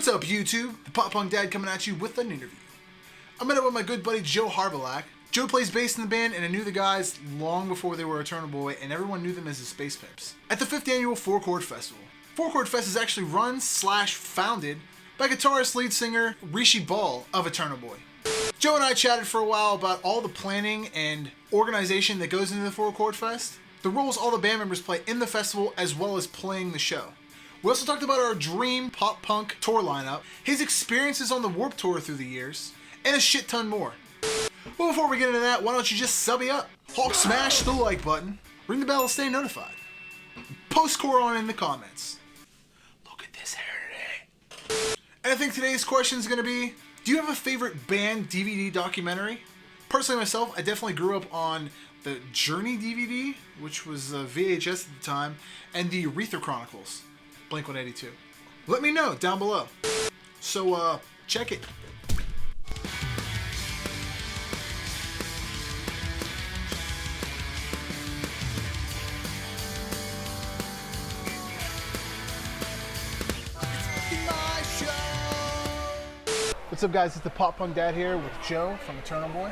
What's up, YouTube? The Pop Punk Dad coming at you with an interview. I met up with my good buddy Joe Harbulak. Joe plays bass in the band, and I knew the guys long before they were Eternal Boy, and everyone knew them as the Space Pimps. At the 5th annual Four Chord Festival. Four Chord Fest is actually run/founded by guitarist lead singer Rishi Ball of Eternal Boy. Joe and I chatted for a while about all the planning and organization that goes into the Four Chord Fest, the roles all the band members play in the festival, as well as playing the show. We also talked about our dream pop-punk tour lineup, his experiences on the Warped Tour through the years, and a shit ton more. But before we get into that, why don't you just sub me up? Hulk smash the like button, ring the bell to stay notified. Post core on in the comments. Look at this hair today. And I think today's question is going to be, do you have a favorite band DVD documentary? Personally myself, I definitely grew up on the Journey DVD, which was VHS at the time, and the Aretha Chronicles. Blink-182. Let me know down below. So, check it. What's up, guys? It's the Pop Punk Dad here with Joe from Eternal Boy.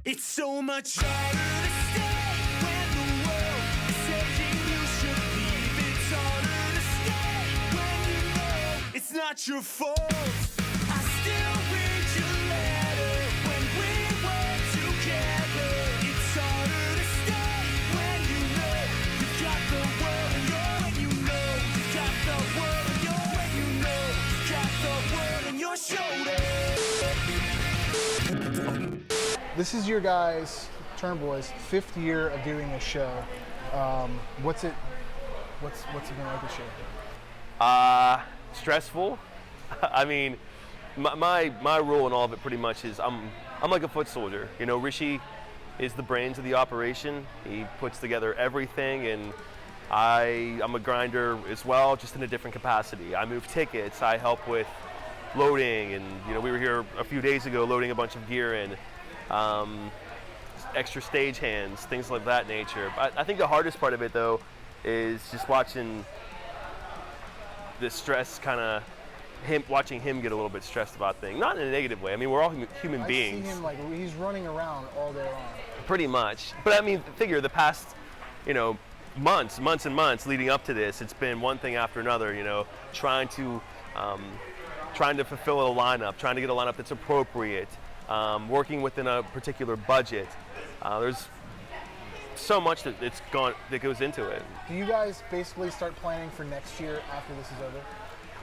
It's so much harder to stay when the world is saying you should leave. It's harder to stay when you know it's not your fault. I still read your letter when we were together. It's harder to stay when you know you got the world in your, when you know you got the world in your, when you know you got the world in your shoulder. This is your guys, Eternal Boy's 5th year of doing a show. What's it been like this year? Stressful. I mean, my role in all of it pretty much is I'm like a foot soldier. You know, Rishi is the brains of the operation. He puts together everything, and I'm a grinder as well, just in a different capacity. I move tickets. I help with loading, and you know, we were here a few days ago loading a bunch of gear in. Extra stage hands, things like that nature. But I think the hardest part of it, though, is just watching the stress, watching him get a little bit stressed about things. Not in a negative way. I mean, we're all human beings. I see him like he's running around all day long. Pretty much. But I mean, figure the past, months and months leading up to this, it's been one thing after another. You know, trying to fulfill a lineup, trying to get a lineup that's appropriate. Working within a particular budget. There's so much that goes into it. Do you guys basically start planning for next year after this is over?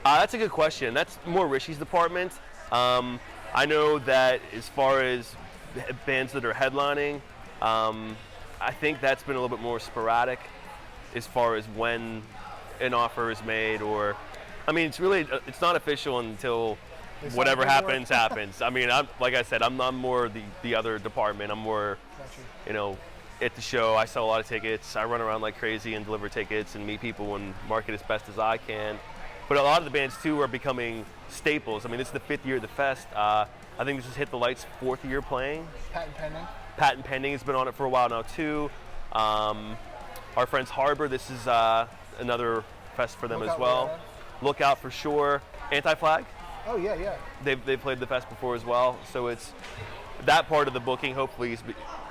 That's a good question. That's more Rishi's department. I know that as far as bands that are headlining, I think that's been a little bit more sporadic as far as when an offer is made, or, I mean, it's not official until whatever happens, happens. I mean, like I said, I'm more the other department. I'm more, at the show. I sell a lot of tickets. I run around like crazy and deliver tickets and meet people and market as best as I can. But a lot of the bands, too, are becoming staples. I mean, this is the 5th year of the fest. I think this has hit the Lights' 4th year playing. Patent Pending. Patent Pending has been on it for a while now, too. Our friends Harbor, this is another fest for them as well. Lookout for sure. Anti-Flag. Oh, yeah. They've played the fest before as well, so it's that part of the booking hopefully is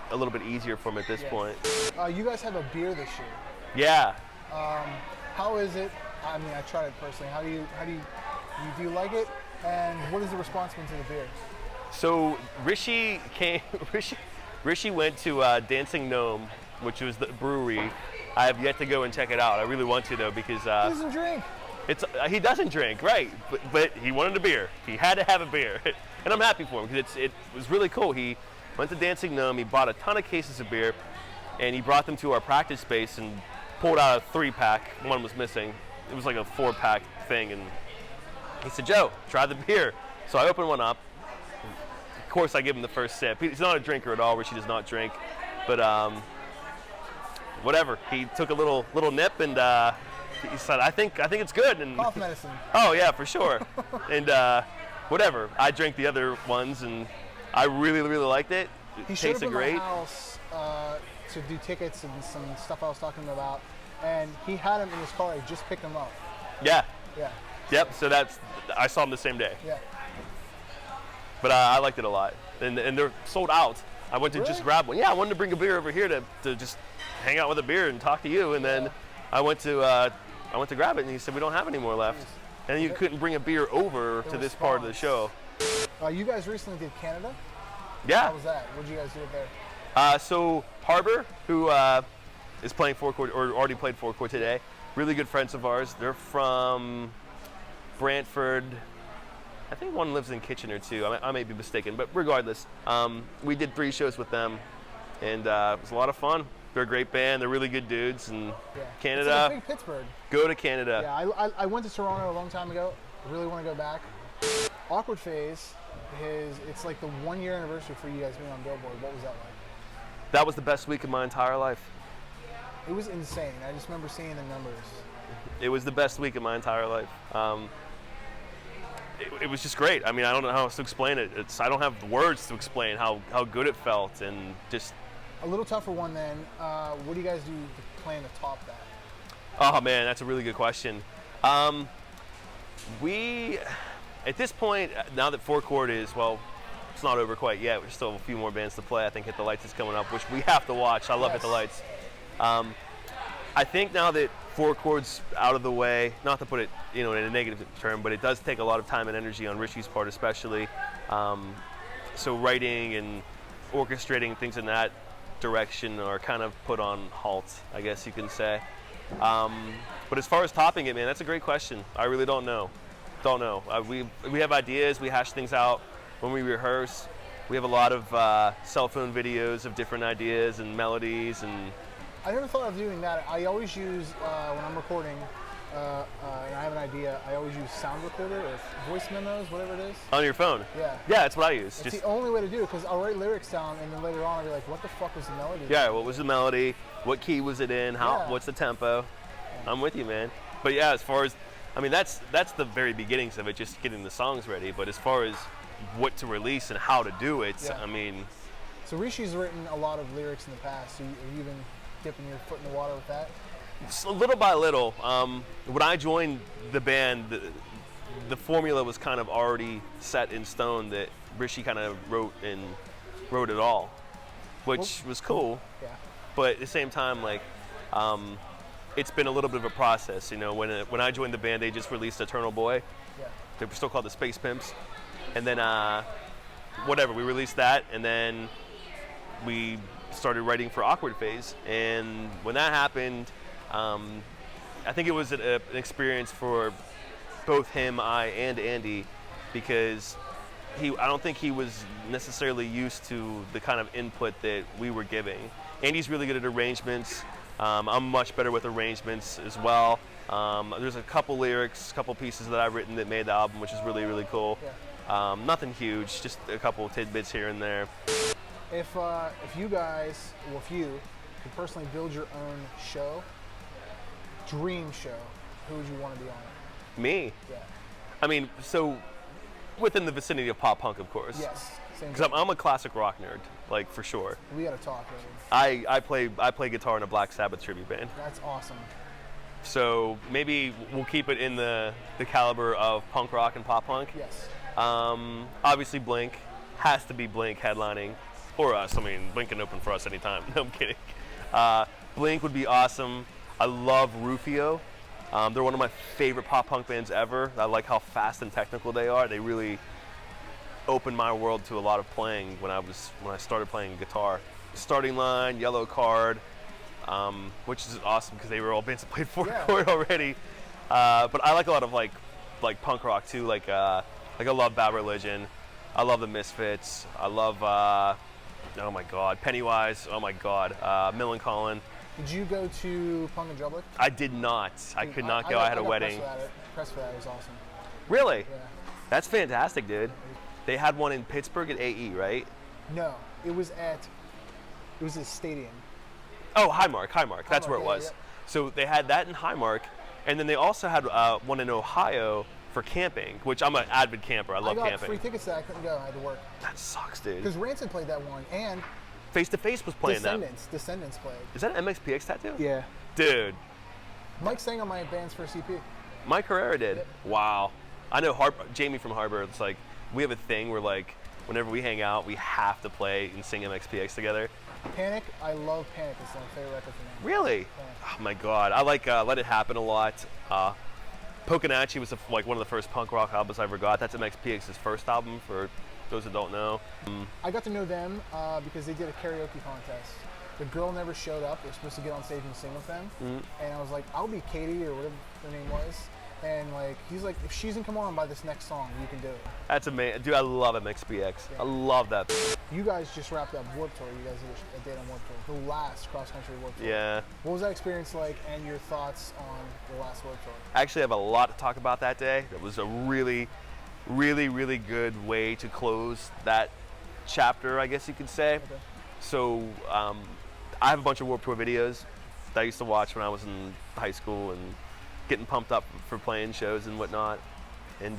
a little bit easier for them at this point. You guys have a beer this year. Yeah. How is it? I mean, I tried it personally. Do you like it? And what is the response been to the beer? So Rishi went to Dancing Gnome, which was the brewery. I have yet to go and check it out. I really want to, though, because he doesn't drink. He doesn't drink, right? But he wanted a beer. He had to have a beer, and I'm happy for him because it was really cool. He went to Dancing Gnome. He bought a ton of cases of beer, and he brought them to our practice space and pulled out a 3-pack. One was missing. It was like a 4-pack thing, and he said, "Joe, try the beer." So I opened one up. Of course, I give him the first sip. He's not a drinker at all, which he does not drink, but whatever. He took a little nip and. He said, I think it's good. And cough medicine. Oh, yeah, for sure. And whatever. I drank the other ones, and I really, really liked it. It tasted great. He showed up at my house to do tickets and some stuff I was talking about, and he had him in his car. He just picked him up. Yeah. Yeah. Yep. So I saw them the same day. Yeah. But I liked it a lot, and they're sold out. I went to just grab one. Yeah, I wanted to bring a beer over here to just hang out with a beer and talk to you, and then I went to grab it, and he said we don't have any more left, and you couldn't bring a beer over to this part of the show. You guys recently did Canada. Yeah. How was that? What did you guys do there? So Harbor, who is playing Four Chord or already played Four Chord today, really good friends of ours. They're from Brantford. I think one lives in Kitchener too. I may be mistaken, but regardless, we did 3 shows with them, and it was a lot of fun. They're a great band. They're really good dudes. And Canada, it's like a big Pittsburgh. Go to Canada. Yeah, I went to Toronto a long time ago. I really want to go back. Awkward Phase, it's like the 1-year anniversary for you guys being on Billboard. What was that like? That was the best week of my entire life. It was insane. I just remember seeing the numbers. It was the best week of my entire life. It was just great. I mean, I don't know how else to explain it. I don't have words to explain how good it felt, and just a little tougher one then. What do you guys do to plan to top that? Oh man, that's a really good question. We, at this point, now that Four Chord is, well, it's not over quite yet. There's still a few more bands to play. I think Hit the Lights is coming up, which we have to watch. I love Hit the Lights. I think now that Four Chord's out of the way, not to put it, in a negative term, but it does take a lot of time and energy on Richie's part, especially. So writing and orchestrating things in that direction are kind of put on halt, I guess you can say. But as far as topping it, man, that's a great question. I really don't know. We have ideas. We hash things out when we rehearse. We have a lot of cell phone videos of different ideas and melodies. And I never thought of doing that. I always use, when I'm recording, and I have an idea, I always use sound recorder or voice memos, whatever it is. On your phone? Yeah. Yeah, that's what I use. It's the only way to do it, because I'll write lyrics down, and then later on I'll be like, what the fuck was the melody? Yeah, what was the melody? What key was it in? What's the tempo? I'm with you, man. But yeah, as far as, I mean, that's the very beginnings of it, just getting the songs ready. But as far as what to release and how to do it, I mean. So Rishi's written a lot of lyrics in the past. So have you been dipping your foot in the water with that? So little by little. When I joined the band, the formula was kind of already set in stone that Rishi kind of wrote it all, which was cool. Yeah. But at the same time, like, it's been a little bit of a process. When I joined the band, they just released Eternal Boy. Yeah. They were still called the Space Pimps. And then, we released that, and then we started writing for Awkward Phase. And when that happened, I think it was an experience for both him, and Andy, because I don't think he was necessarily used to the kind of input that we were giving. Andy's really good at arrangements. I'm much better with arrangements as well. There's a couple lyrics, a couple pieces that I've written that made the album, which is really, really cool. Yeah. Nothing huge, just a couple of tidbits here and there. If you guys, well, if you could personally build your own show, dream show, who would you want to be on it? Me? Yeah. I mean, so within the vicinity of pop punk, of course. Yes. Because I'm a classic rock nerd, like, for sure. We gotta talk, baby. I play guitar in a Black Sabbath tribute band. That's awesome. So maybe we'll keep it in the caliber of punk rock and pop punk. Yes. Obviously Blink. Has to be Blink headlining. Or us. I mean, Blink can open for us anytime. No, I'm kidding. Blink would be awesome. I love Rufio. They're one of my favorite pop punk bands ever. I like how fast and technical they are. They really opened my world to a lot of playing when I started playing guitar. Starting Line, Yellow Card, which is awesome because they were all bands that played Four Chord already. But I like a lot of like punk rock too. Like I love Bad Religion. I love the Misfits. I love oh my God, Pennywise. Oh my God, Millencolin. Did you go to Punk and Drublic? I did not. I could not go. I had a wedding. Press for that. It was awesome. Really? Yeah. That's fantastic, dude. They had one in Pittsburgh at AE, right? No, it was a stadium. Oh, Highmark. That's where it was. Yeah. So they had that in Highmark, and then they also had one in Ohio for camping, which I'm an avid camper. I love camping. I got free tickets that I couldn't go. I had to work. That sucks, dude. Because Rancid played that one, and Face to Face was playing Descendants played. Is that an MXPX tattoo? Yeah. Dude, Mike sang on my band's first EP. Mike Herrera did. Yep. Wow. I know Jamie from Harbor. It's like we have a thing where like whenever we hang out, we have to play and sing MXPX together. Panic, I love Panic. It's my favorite record for me. Really? Yeah. Oh my God. I like Let It Happen a lot. Pocanacci was like one of the first punk rock albums I ever got. That's MXPX's first album for those that don't know. I got to know them because they did a karaoke contest. The girl never showed up. They were supposed to get on stage and sing with them. And I was like, I'll be Katie or whatever her name was. And like, he's like, if she doesn't come on by this next song, you can do it. That's amazing. Dude, I love MXPX. Yeah. I love that. You guys just wrapped up Warped Tour. You guys did a date on Warped Tour. The last cross-country Warped Tour. Yeah. What was that experience like and your thoughts on the last Warped Tour? I actually have a lot to talk about that day. It was a really, really, really good way to close that chapter, I guess you could say. Okay. So I have a bunch of Warped Tour videos that I used to watch when I was in high school and getting pumped up for playing shows and whatnot. And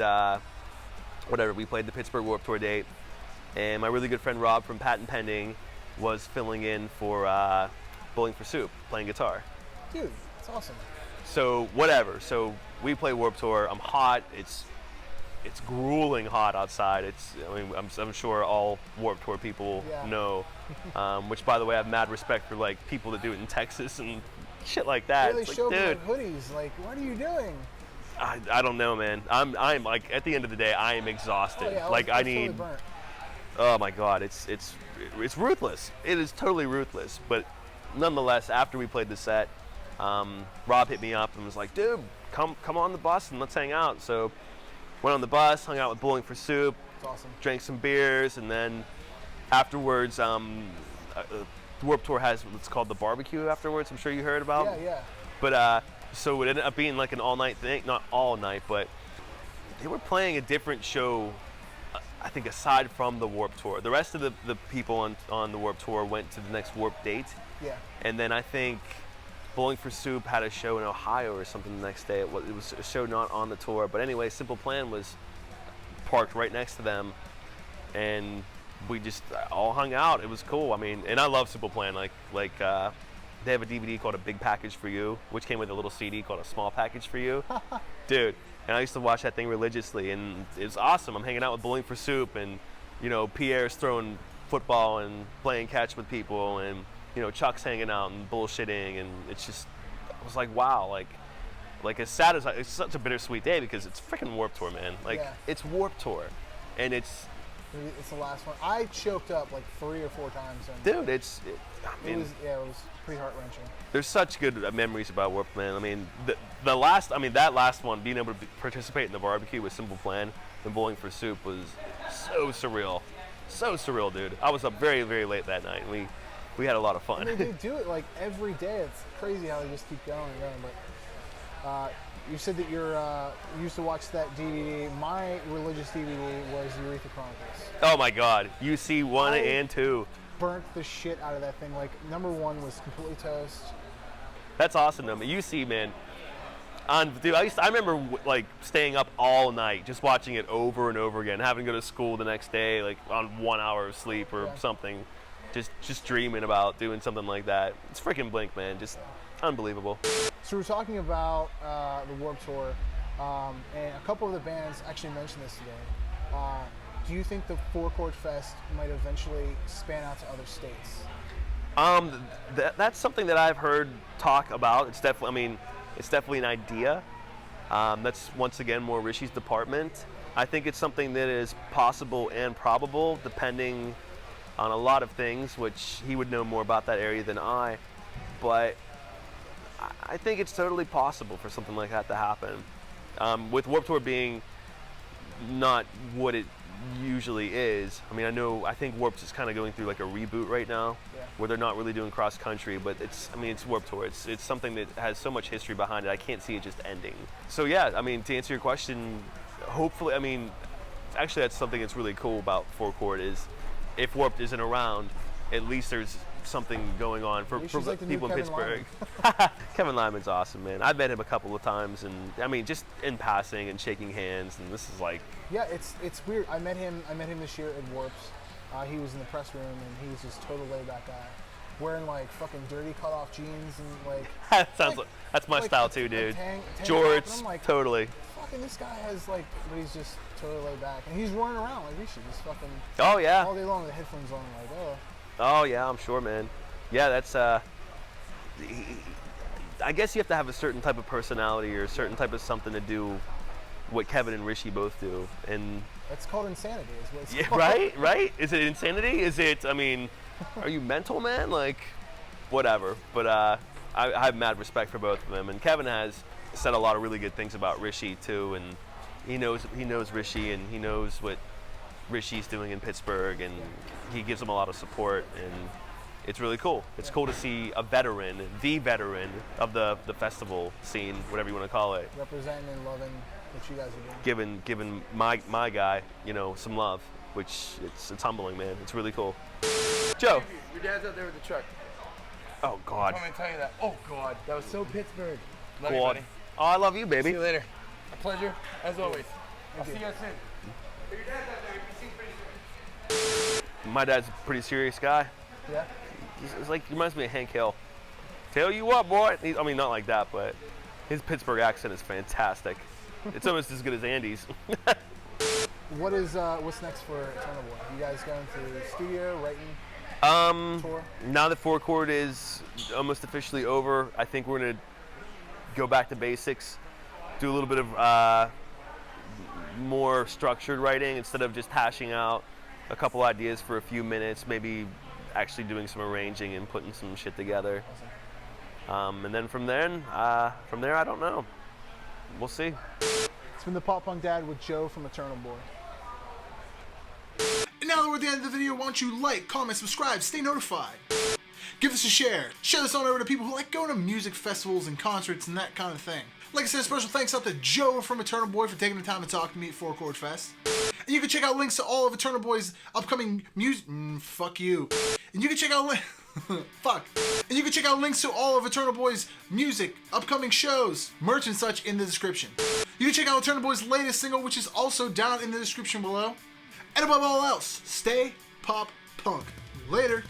whatever, we played the Pittsburgh Warped Tour date. And my really good friend Rob from Patent Pending was filling in for Bowling for Soup, playing guitar. Dude, that's awesome. So whatever. So we play Warped Tour. I'm hot. It's grueling hot outside. I'm sure all Warped Tour people know. Which, by the way, I have mad respect for like people that do it in Texas and shit like that. Yeah, they It's show like, up dude, in hoodies. Like, what are you doing? I don't know, man. I'm like at the end of the day, I am exhausted. Oh, yeah, like I I was need. totally burnt. Oh my God, it's ruthless. It is totally ruthless. But nonetheless, after we played the set, Rob hit me up and was like, "Dude, come on the bus and let's hang out." So went on the bus, hung out with Bowling for Soup, That's awesome. drank some beers, and then afterwards, Warped Tour has what's called the barbecue afterwards. I'm sure you heard about. Yeah. But so it ended up being like an all-night thing, not all night, but they were playing a different show. I think aside from the Warped Tour, the rest of the people on the Warped Tour went to the next Warped date. Yeah. And then I think Bowling for Soup had a show in Ohio or something the next day. It was a show not on the tour. But anyway, Simple Plan was parked right next to them. And we just all hung out. It was cool. I mean, and I love Simple Plan. Like they have a DVD called A Big Package for You, which came with a little CD called A Small Package for You. Dude. And I used to watch that thing religiously, and it's awesome. I'm hanging out with Bowling for Soup, and Pierre's throwing football and playing catch with people, and Chuck's hanging out and bullshitting, and it's just, I was like, wow, like as sad as it's such a bittersweet day because it's freaking Warped Tour, man. Like it's Warped Tour, and it's the last one. I choked up like 3 or 4 times. Dude, it was pretty heart wrenching. There's such good memories about Warped, man. I mean, that last one, being able to participate in the barbecue with Simple Plan and Bowling for Soup was so surreal, dude. I was up very, very late that night, and we had a lot of fun. I mean, they do it like every day. It's crazy how they just keep going and going. But you said that you used to watch that DVD. My religious DVD was Urethra Chronicles. Oh my God, UC 1 and 2. Burnt the shit out of that thing. Like number 1 was completely toast. That's awesome though. UC, man. Dude, I remember like staying up all night just watching it over and over again, having to go to school the next day like on 1 hour of sleep or something, just dreaming about doing something like that. It's freaking Blink, man. Just unbelievable. So we're talking about the Warped Tour, and a couple of the bands actually mentioned this today. Do you think the Four Chord Fest might eventually span out to other states? That's something that I've heard talk about. It's definitely an idea. That's once again more Rishi's department. I think it's something that is possible and probable, depending on a lot of things, which he would know more about that area than I. But I think it's totally possible for something like that to happen. With Warped Tour being not what it usually is. I mean, I think Warped is kind of going through like a reboot right now, where they're not really doing cross country, but it's Warped Tour. It's something that has so much history behind it. I can't see it just ending. So yeah, I mean, to answer your question, hopefully, I mean, actually that's something that's really cool about Four Chord is if Warped isn't around, at least there's something going on for like people in Pittsburgh. Kevin Lyman's awesome, man. I've met him a couple of times, and I mean, just in passing and shaking hands, and this is like. Yeah, it's weird. I met him this year at Warped. He was in the press room, and he's just total laid back guy. wearing like fucking dirty cut off jeans and like. That sounds like that's my style too, dude. Jorts, like, totally. Fucking this guy has like, but he's just totally laid back, and he's running around like Rishi, just fucking. Oh yeah. All day long with the headphones on, like oh. Oh yeah, I'm sure, man. Yeah, that's I guess you have to have a certain type of personality or a certain type of something to do what Kevin and Rishi both do, and that's called insanity, is what it's yeah, called. right. Is it insanity? Is it? I mean, are you mental, man? Like, whatever. But I have mad respect for both of them, and Kevin has said a lot of really good things about Rishi too, and he knows Rishi, and he knows what Rishi's doing in Pittsburgh, and he gives him a lot of support, and it's really cool. It's cool to see a veteran, the veteran of the festival scene, whatever you want to call it, representing and loving what you guys are doing. Giving my guy, some love, which it's humbling, man. It's really cool. Joe. Your dad's out there with the truck. Oh God. I'm gonna tell you that. Oh God, that was so Pittsburgh. Love God. you, buddy. Oh, I love you, baby. See you later. A pleasure, as always. I'll see you guys soon. Your dad's out there. He seems pretty serious. My dad's a pretty serious guy. Yeah. It's like, he reminds me of Hank Hill. Tell you what, boy. I mean, not like that, but his Pittsburgh accent is fantastic. It's almost as good as Andy's. What's next for Eternal Boy? You guys going to the studio, writing, tour? Now that Four Chord is almost officially over, I think we're gonna go back to basics, do a little bit of more structured writing instead of just hashing out a couple ideas for a few minutes, maybe actually doing some arranging and putting some shit together. And then from there, I don't know. We'll see. It's been the Pop Punk Dad with Joe from Eternal Boy. And now that we're at the end of the video, why don't you like, comment, subscribe, stay notified. Give us a share. Share this on over to people who like going to music festivals and concerts and that kind of thing. Like I said, special thanks out to Joe from Eternal Boy for taking the time to talk to me at Four Chord Fest. And you can check out links to all of Eternal Boy's upcoming music. Fuck you. And you can check out fuck. And you can check out links to all of Eternal Boy's music, upcoming shows, merch and such in the description. You can check out Eternal Boy's latest single, which is also down in the description below. And above all else, stay pop punk. Later.